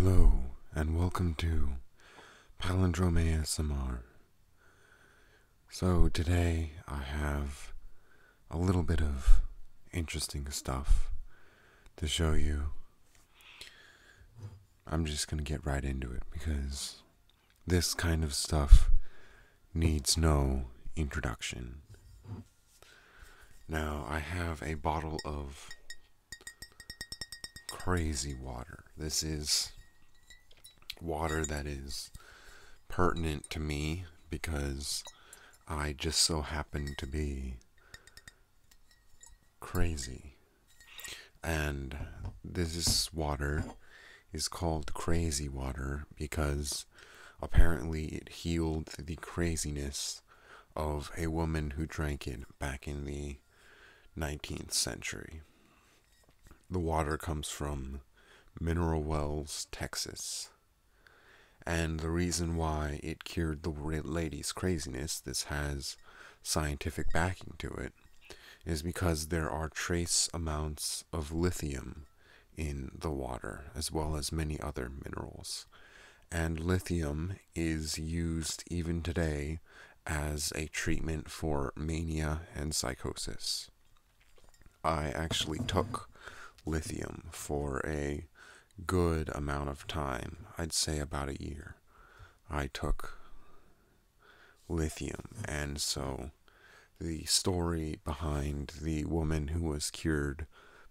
Hello, and welcome to Palindrome ASMR. So today I have a little bit of interesting stuff to show you. I'm just gonna get right into it because this kind of stuff needs no introduction. Now I have a bottle of crazy water. This is water that is pertinent to me because I just so happen to be crazy. And this water is called crazy water because apparently it healed the craziness of a woman who drank it back in the 19th century. The water comes from Mineral Wells, Texas. And the reason why it cured the lady's craziness, this has scientific backing to it, is because there are trace amounts of lithium in the water, as well as many other minerals. And lithium is used even today as a treatment for mania and psychosis. I actually took lithium for a good amount of time. I'd say about a year. I took lithium, and so the story behind the woman who was cured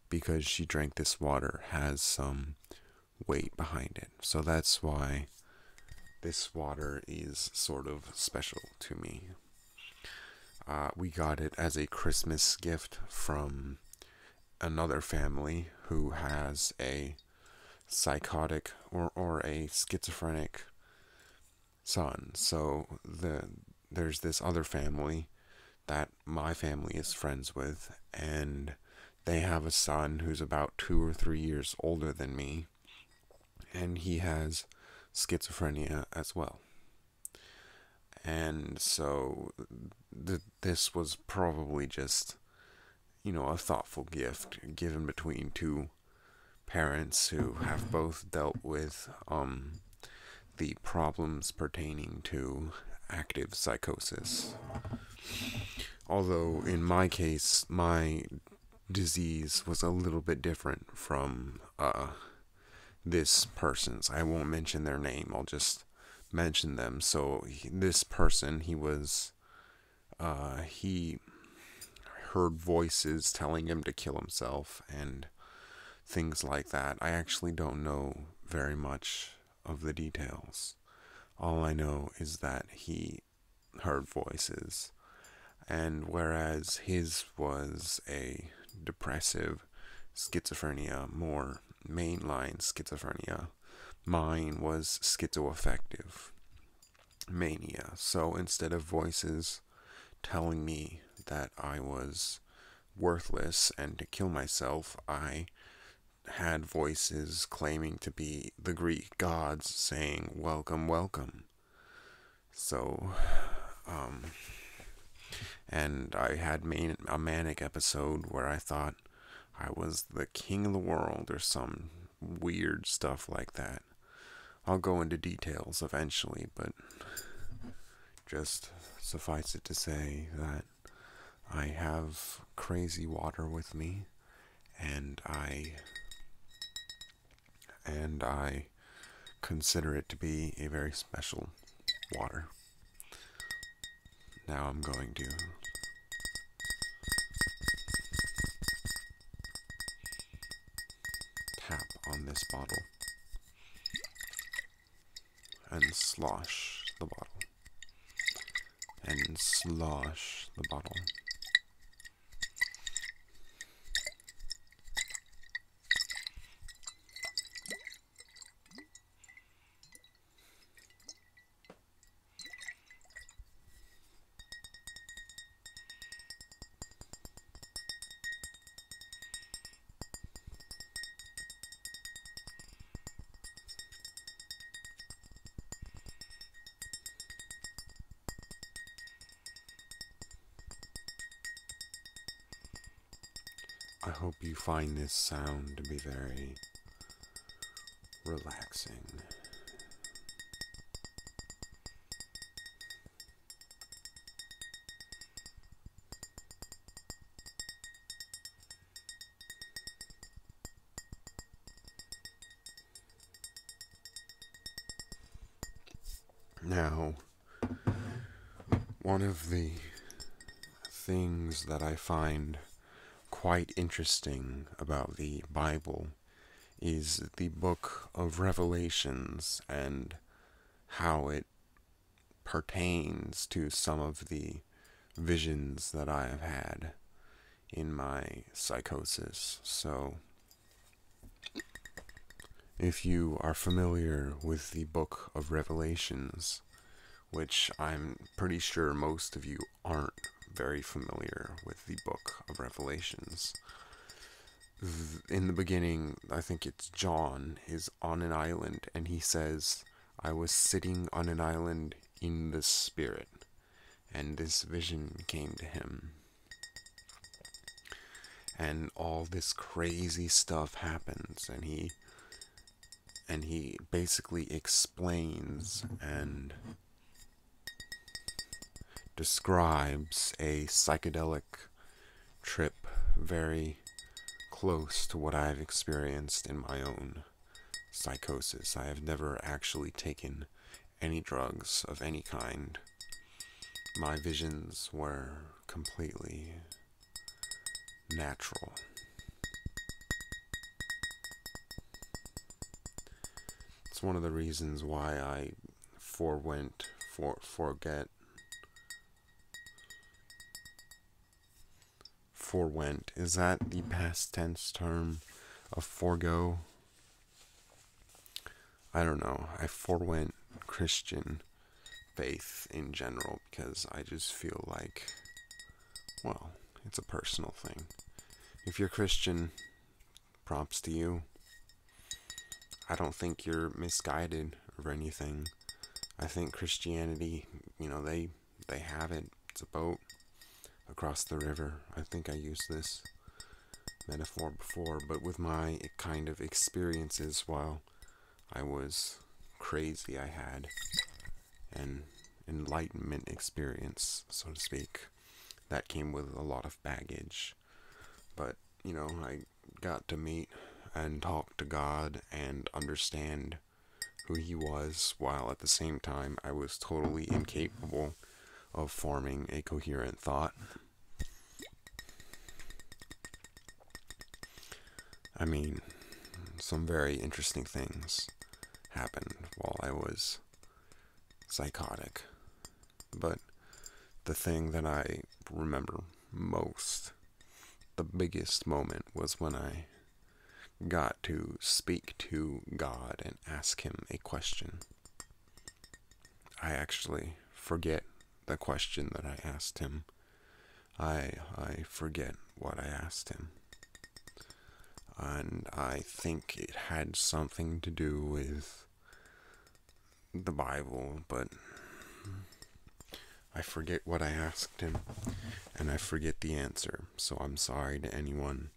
because she drank this water has some weight behind it. So that's why this water is sort of special to me. We got it as a Christmas gift from another family who has a psychotic or a schizophrenic son. So there's this other family that my family is friends with, and they have a son who's about 2 or 3 years older than me, and he has schizophrenia as well. And so this was probably just, a thoughtful gift given between two parents who have both dealt with the problems pertaining to active psychosis. Although in my case, my disease was a little bit different from this person's. I won't mention their name, I'll just mention them. So this person, he heard voices telling him to kill himself and things like that. I actually don't know very much of the details. All I know is that he heard voices, and whereas his was a depressive schizophrenia, more mainline schizophrenia, mine was schizoaffective mania. So instead of voices telling me that I was worthless and to kill myself, I had voices claiming to be the Greek gods saying, "Welcome, welcome." So, and I had a manic episode where I thought I was the king of the world or some weird stuff like that. I'll go into details eventually, but just suffice it to say that I have crazy water with me, and I consider it to be a very special water. Now I'm going to tap on this bottle and slosh the bottle and slosh the bottle. I hope you find this sound to be very relaxing. Now, one of the things that I find quite interesting about the Bible is the book of Revelations and how it pertains to some of the visions that I have had in my psychosis. So, if you are familiar with the book of Revelations, which I'm pretty sure most of you aren't very familiar with the book of Revelations, in the beginning, I think it's John is on an island and he says, I was sitting on an island in the spirit, and this vision came to him. And all this crazy stuff happens, and he basically explains and describes a psychedelic trip very close to what I've experienced in my own psychosis. I have never actually taken any drugs of any kind. My visions were completely natural. It's one of the reasons why I forwent. Is that the past tense term of forego? I don't know. I forwent Christian faith in general because I just feel like, well, it's a personal thing. If you're Christian, props to you. I don't think you're misguided or anything. I think Christianity, they have it. It's a boat across the river. I think I used this metaphor before, but with my kind of experiences while I was crazy, I had an enlightenment experience, so to speak, that came with a lot of baggage. But, I got to meet and talk to God and understand who He was, while at the same time I was totally incapable of forming a coherent thought. I mean, some very interesting things happened while I was psychotic. But the thing that I remember most, the biggest moment, was when I got to speak to God and ask Him a question. I actually forget the question that I asked Him. I forget what I asked Him. And I think it had something to do with the Bible, but I forget what I asked Him, and I forget the answer. So I'm sorry to anyone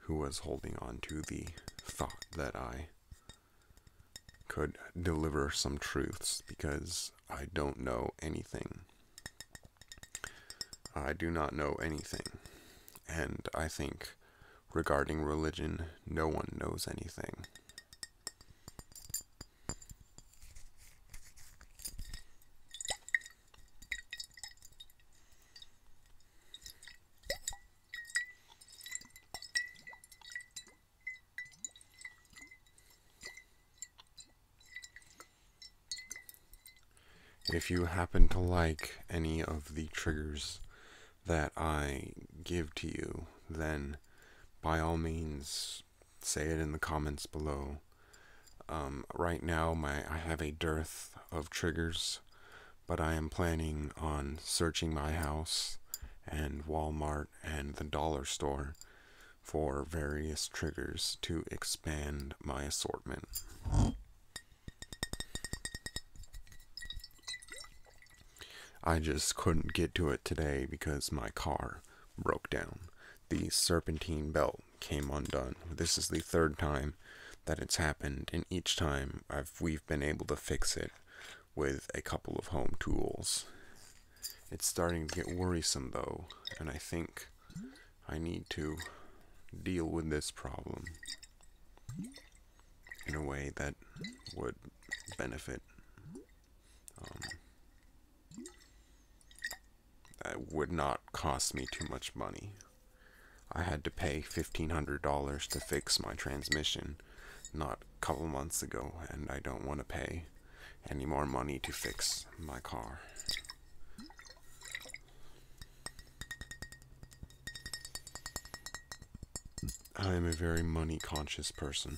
who was holding on to the thought that I could deliver some truths, because I don't know anything. I do not know anything. And I think regarding religion, no one knows anything. If you happen to like any of the triggers that I give to you, then by all means say it in the comments below. Right now I have a dearth of triggers, but I am planning on searching my house and Walmart and the dollar store for various triggers to expand my assortment. I just couldn't get to it today because my car broke down. The serpentine belt came undone. This is the third time that it's happened, and each time we've been able to fix it with a couple of home tools. It's starting to get worrisome though, and I think I need to deal with this problem in a way that would benefit, um, that would not cost me too much money. I had to pay $1,500 to fix my transmission not a couple months ago, and I don't want to pay any more money to fix my car. I am a very money conscious person.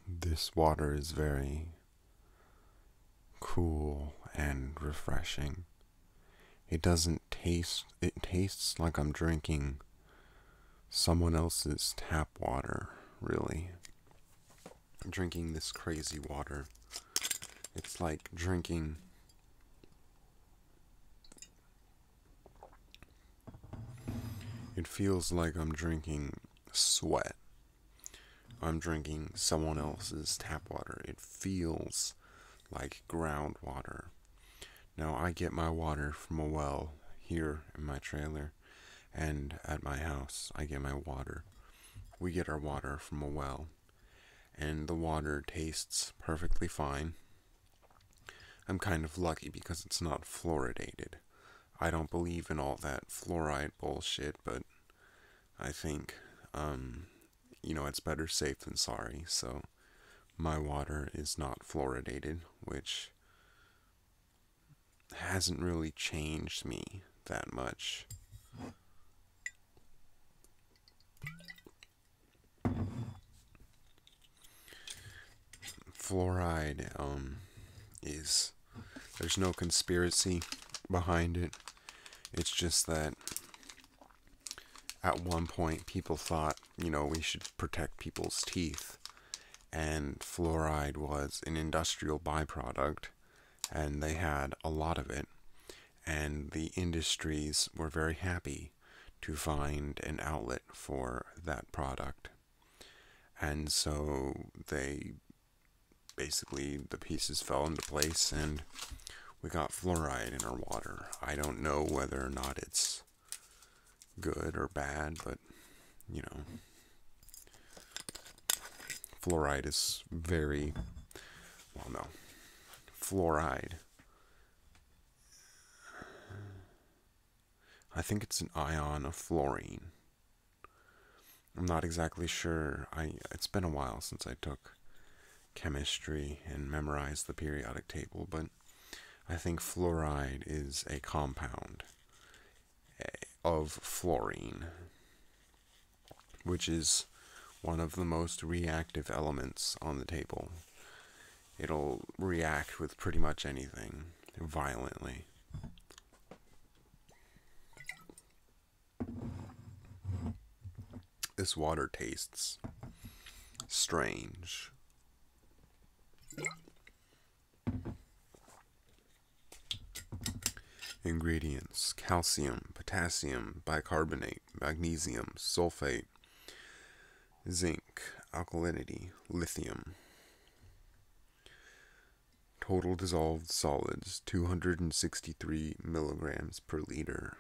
This water is very cool and refreshing. It doesn't taste, it tastes like I'm drinking someone else's tap water, really. Drinking this crazy water. It's like drinking it feels like I'm drinking sweat. I'm drinking someone else's tap water. It feels like groundwater. Now, I get my water from a well here in my trailer, and at my house, I get my water. We get our water from a well, and the water tastes perfectly fine. I'm kind of lucky because it's not fluoridated. I don't believe in all that fluoride bullshit, but I think, it's better safe than sorry, so my water is not fluoridated, which hasn't really changed me that much. Fluoride, there's no conspiracy behind it. It's just that at one point people thought, we should protect people's teeth, and fluoride was an industrial byproduct, and they had a lot of it, and the industries were very happy to find an outlet for that product. And so the pieces fell into place, and we got fluoride in our water. I don't know whether or not it's good or bad, but, fluoride is fluoride. I think it's an ion of fluorine. I'm not exactly sure. It's been a while since I took chemistry and memorized the periodic table, but I think fluoride is a compound of fluorine, which is one of the most reactive elements on the table. It'll react with pretty much anything violently. This water tastes strange. Ingredients: calcium, potassium, bicarbonate, magnesium, sulfate, zinc, alkalinity, lithium. Total dissolved solids, 263 milligrams per liter.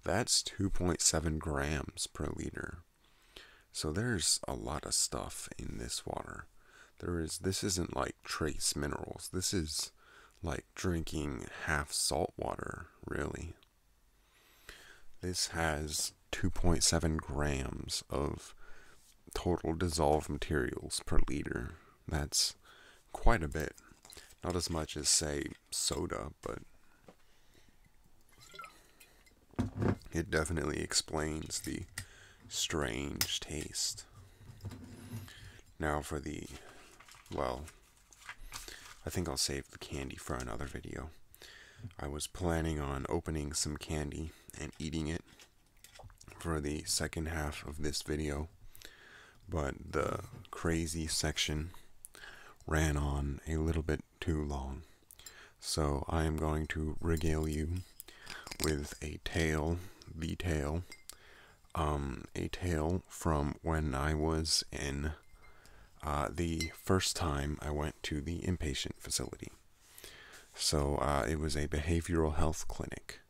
That's 2.7 grams per liter. So there's a lot of stuff in this water. This isn't like trace minerals. This is like drinking half salt water, really. This has 2.7 grams of total dissolved materials per liter. That's quite a bit. Not as much as, say, soda, but it definitely explains the strange taste. Now for the, well, I think I'll save the candy for another video. I was planning on opening some candy and eating it for the second half of this video, but the crazy section ran on a little bit too long. So I am going to regale you with a tale, a tale from when I was in the first time I went to the inpatient facility. So it was a behavioral health clinic.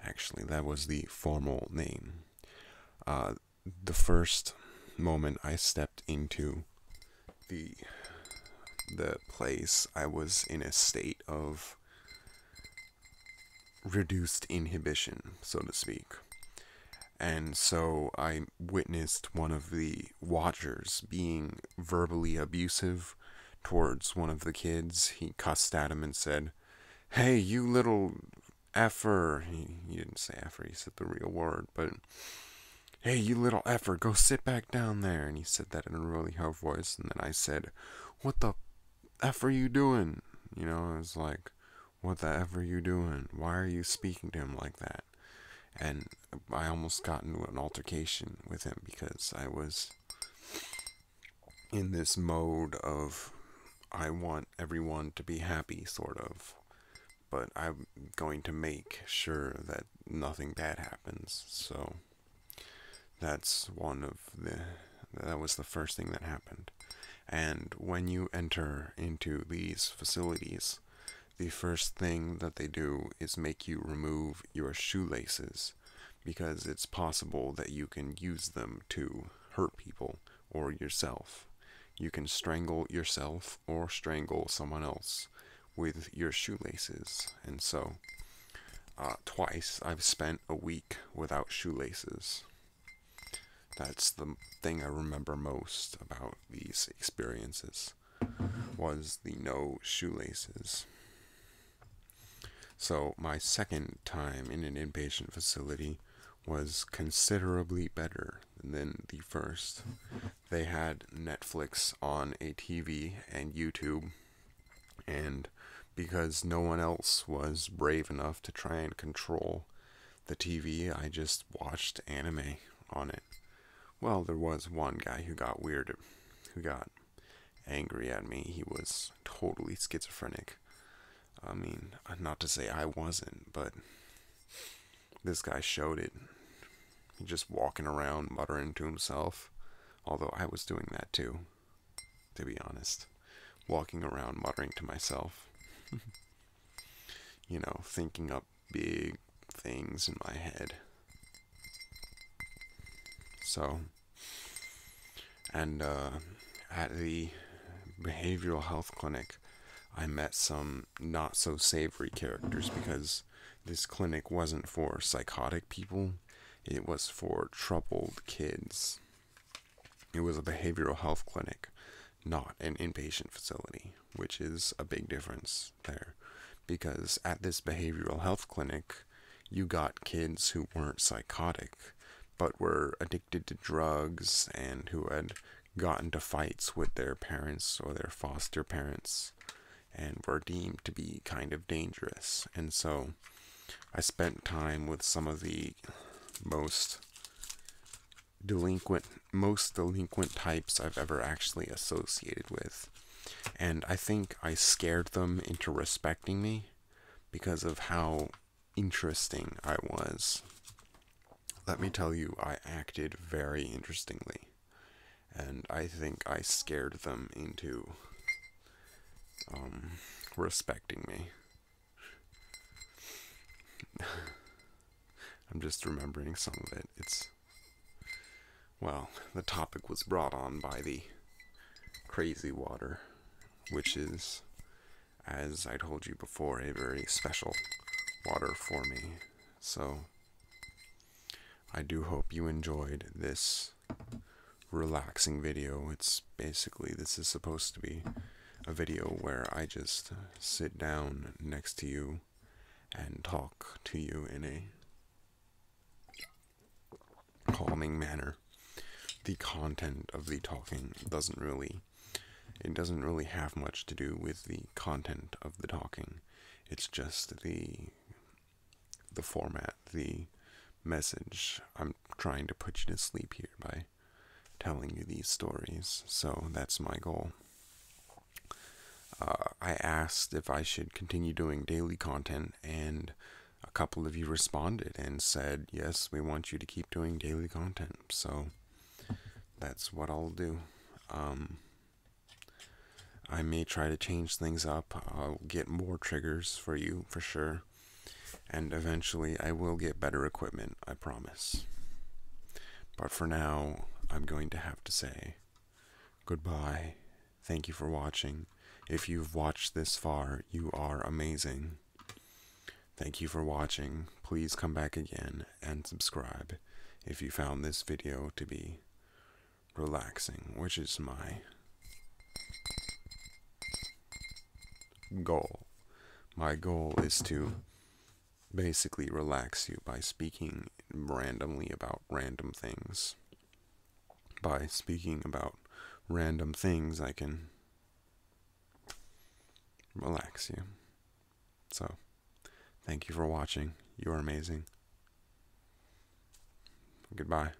Actually, that was the formal name. The first moment I stepped into the place, I was in a state of reduced inhibition, so to speak. And so I witnessed one of the watchers being verbally abusive towards one of the kids. He cussed at him and said, "Hey, you little effer." He didn't say effer, he said the real word, but, "Hey, you little effer, go sit back down there." And he said that in a really high voice. And then I said, "What the F are you doing?" You know, I was like, "What the F are you doing? Why are you speaking to him like that?" And I almost got into an altercation with him because I was in this mode of, I want everyone to be happy, sort of. But I'm going to make sure that nothing bad happens. So that's that was the first thing that happened. And when you enter into these facilities, the first thing that they do is make you remove your shoelaces, because it's possible that you can use them to hurt people or yourself. You can strangle yourself or strangle someone else with your shoelaces. And so, twice I've spent a week without shoelaces. That's the thing I remember most about these experiences, was the no shoelaces. So my second time in an inpatient facility was considerably better than the first. They had Netflix on a TV and YouTube, and because no one else was brave enough to try and control the TV, I just watched anime on it. Well, there was one guy who got weird, who got angry at me. He was totally schizophrenic. I mean, not to say I wasn't, but this guy showed it. He just walking around muttering to himself. Although I was doing that too, to be honest. Walking around muttering to myself. You know, thinking up big things in my head. So, and at the behavioral health clinic, I met some not so savory characters, because this clinic wasn't for psychotic people, it was for troubled kids. It was a behavioral health clinic, not an inpatient facility, which is a big difference there. Because at this behavioral health clinic, you got kids who weren't psychotic, but were addicted to drugs and who had gotten into fights with their parents or their foster parents and were deemed to be kind of dangerous. And so I spent time with some of the most delinquent types I've ever actually associated with. And I think I scared them into respecting me because of how interesting I was. Let me tell you, I acted very interestingly. And I think I scared them into respecting me. I'm just remembering some of it. Well, the topic was brought on by the crazy water, which is, as I told you before, a very special water for me. So, I do hope you enjoyed this relaxing video. It's basically, this is supposed to be a video where I just sit down next to you and talk to you in a calming manner. The content of the talking doesn't really have much to do with the content of the talking. It's just the format, the message. I'm trying to put you to sleep here by telling you these stories, so that's my goal. I asked if I should continue doing daily content, and a couple of you responded and said, yes, we want you to keep doing daily content, so that's what I'll do. I may try to change things up. I'll get more triggers for you, for sure. And eventually I will get better equipment, I promise. But for now, I'm going to have to say goodbye. Thank you for watching. If you've watched this far, you are amazing. Thank you for watching. Please come back again and subscribe if you found this video to be relaxing, which is my goal. My goal is to basically relax you by speaking randomly about random things. By speaking about random things, I can relax you. So, thank you for watching. You are amazing. Goodbye.